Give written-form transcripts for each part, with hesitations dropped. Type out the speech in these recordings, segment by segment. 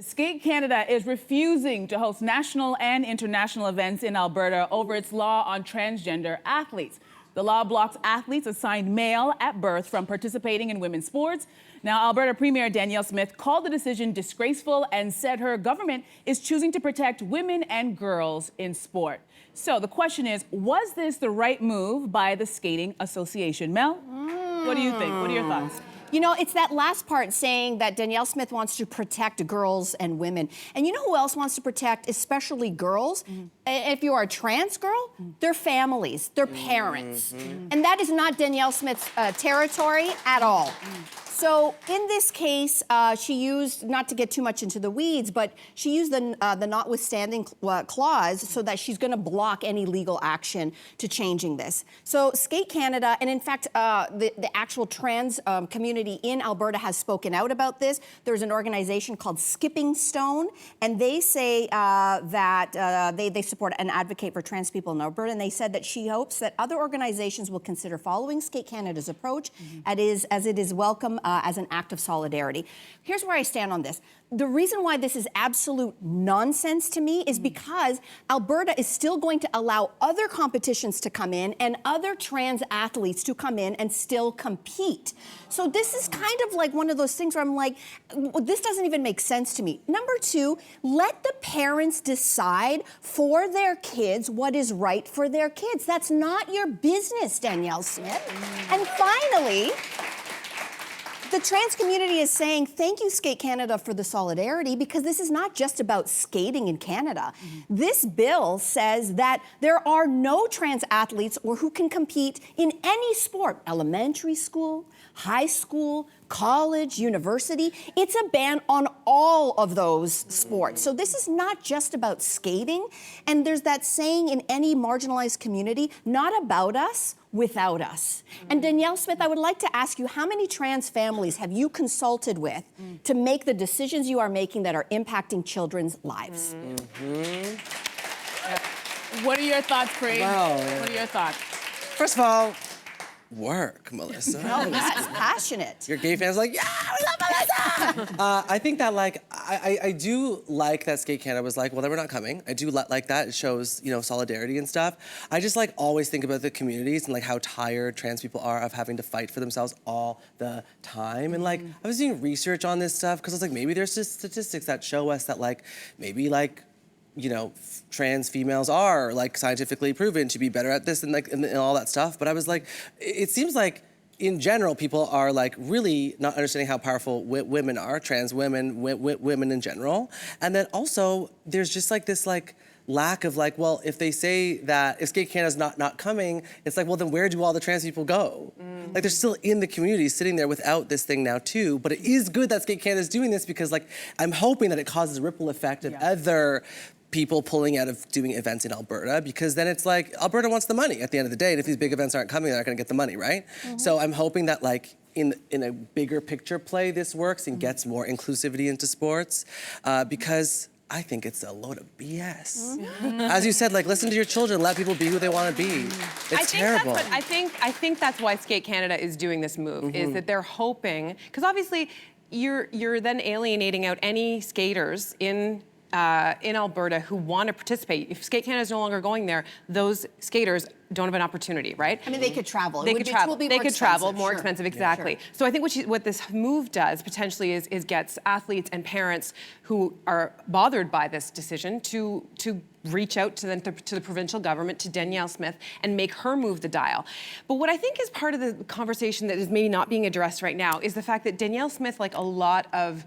Skate Canada is refusing to host national and international events in Alberta over its law on transgender athletes. The law blocks athletes assigned male at birth from participating in women's sports. Now, Alberta Premier Danielle Smith called the decision disgraceful and said her government is choosing to protect women and girls in sport. So the question is, was this the right move by the Skating Association? Mel, what do you think? What are your thoughts? You know, it's that last part saying that Danielle Smith wants to protect girls and women. And you know who else wants to protect, especially girls? If you're a trans girl, their families, their parents. And that is not Danielle Smith's territory at all. So in this case, she used, not to get too much into the weeds, but she used the notwithstanding clause so that she's going to block any legal action to changing this. So Skate Canada, and in fact, the actual trans community in Alberta has spoken out about this. There's an organization called Skipping Stone, and they say that they support and advocate for trans people in Alberta, and they said that she hopes that other organizations will consider following Skate Canada's approach as it is welcome as an act of solidarity. Here's where I stand on this. The reason why this is absolute nonsense to me is because Alberta is still going to allow other competitions to come in and other trans athletes to come in and still compete. So this is kind of like one of those things where I'm like, this doesn't even make sense to me. Number two, let the parents decide for their kids what is right for their kids. That's not your business, Danielle Smith. And finally, the trans community is saying, thank you, Skate Canada, for the solidarity, because this is not just about skating in Canada. This bill says that there are no trans athletes or who can compete in any sport, elementary school, high school, college, university. It's a ban on all of those sports. So this is not just about skating. And there's that saying in any marginalized community, not about us, without us. And Danielle Smith, I would like to ask you, how many trans families have you consulted with to make the decisions you are making that are impacting children's lives? What are your thoughts, Craig? Wow. What are your thoughts? First of all, work, Melissa. No, that's passionate. Your gay fans like, yeah, we love Melissa! I think that, like, I do like that Skate Canada was like, well, then we're not coming. I do like that. It shows, you know, solidarity and stuff. I just, like, always think about the communities and, like, how tired trans people are of having to fight for themselves all the time. And, like, I was doing research on this stuff because I was like, maybe there's just statistics that show us that, like, maybe, like, you know, trans females are, like, scientifically proven to be better at this and, like, and all that stuff. But I was like, it seems like, in general, people are, like, really not understanding how powerful women are, trans women, women in general. And then also, there's just, like, this, like, lack of, like, well, if they say that if Skate Canada's not coming, it's like, well, then where do all the trans people go? Like, they're still in the community sitting there without this thing now too, but it is good that Skate Canada's doing this because, like, I'm hoping that it causes a ripple effect of other people pulling out of doing events in Alberta, because then it's like, Alberta wants the money at the end of the day, and if these big events aren't coming, they're not gonna get the money, right? So I'm hoping that, like, in a bigger picture play, this works and gets more inclusivity into sports, because I think it's a load of BS. As you said, like, listen to your children, let people be who they want to be. It's terrible. I think that's why Skate Canada is doing this move, is that they're hoping, because obviously you're then alienating out any skaters in Alberta who want to participate. If Skate Canada is no longer going there, those skaters don't have an opportunity, right? I mean, they could travel. They could travel. They could travel more Sure. expensive, exactly. Yeah, sure. So I think what this move does potentially is gets athletes and parents who are bothered by this decision to reach out to the provincial government, to Danielle Smith, and make her move the dial. But what I think is part of the conversation that is maybe not being addressed right now is the fact that Danielle Smith, like a lot of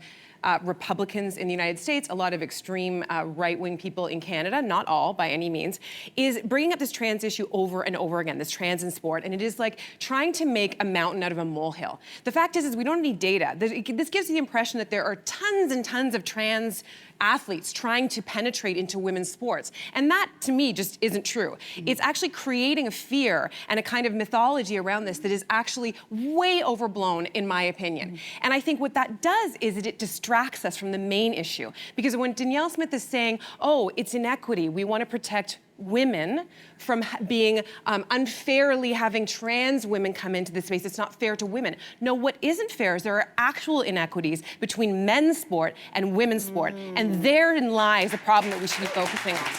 Republicans in the United States, a lot of extreme right-wing people in Canada, not all by any means, is bringing up this trans issue over and over again, this trans in sport, and it is like trying to make a mountain out of a molehill. The fact is we don't have any data. This gives the impression that there are tons and tons of trans athletes trying to penetrate into women's sports. And that, to me, just isn't true. It's actually creating a fear and a kind of mythology around this that is actually way overblown, in my opinion. And I think what that does is that it destroys distracts us from the main issue. Because when Danielle Smith is saying, oh, it's inequity, we want to protect women from being unfairly having trans women come into the space. It's not fair to women. No, what isn't fair is there are actual inequities between men's sport and women's sport. And therein lies the problem that we should be focusing on.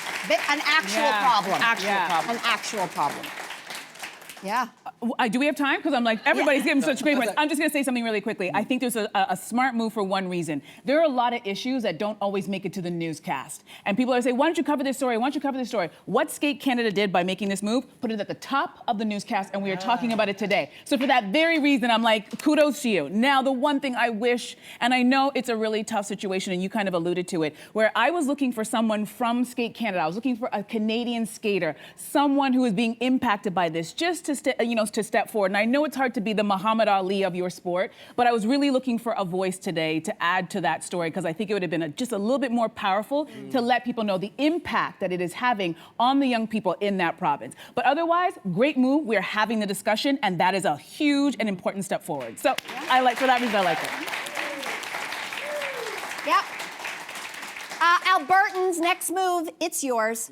An actual Yeah. problem. Problem. An actual problem. Yeah. Do we have time? Because I'm like, everybody's giving such great points. I'm just going to say something really quickly. I think there's a smart move for one reason. There are a lot of issues that don't always make it to the newscast. And people are saying, why don't you cover this story? Why don't you cover this story? What Skate Canada did by making this move, put it at the top of the newscast, and we are talking about it today. So for that very reason, I'm like, kudos to you. Now, the one thing I wish, and I know it's a really tough situation, and you kind of alluded to it, where I was looking for someone from Skate Canada. I was looking for a Canadian skater, someone who is being impacted by this, just to step forward. And I know it's hard to be the Muhammad Ali of your sport, but I was really looking for a voice today to add to that story, because I think it would have been just a little bit more powerful to let people know the impact that it is having on the young people in that province. But otherwise, great move. We're having the discussion, and that is a huge and important step forward. So for that reason, I like it. Yep. Albertans, next move, it's yours.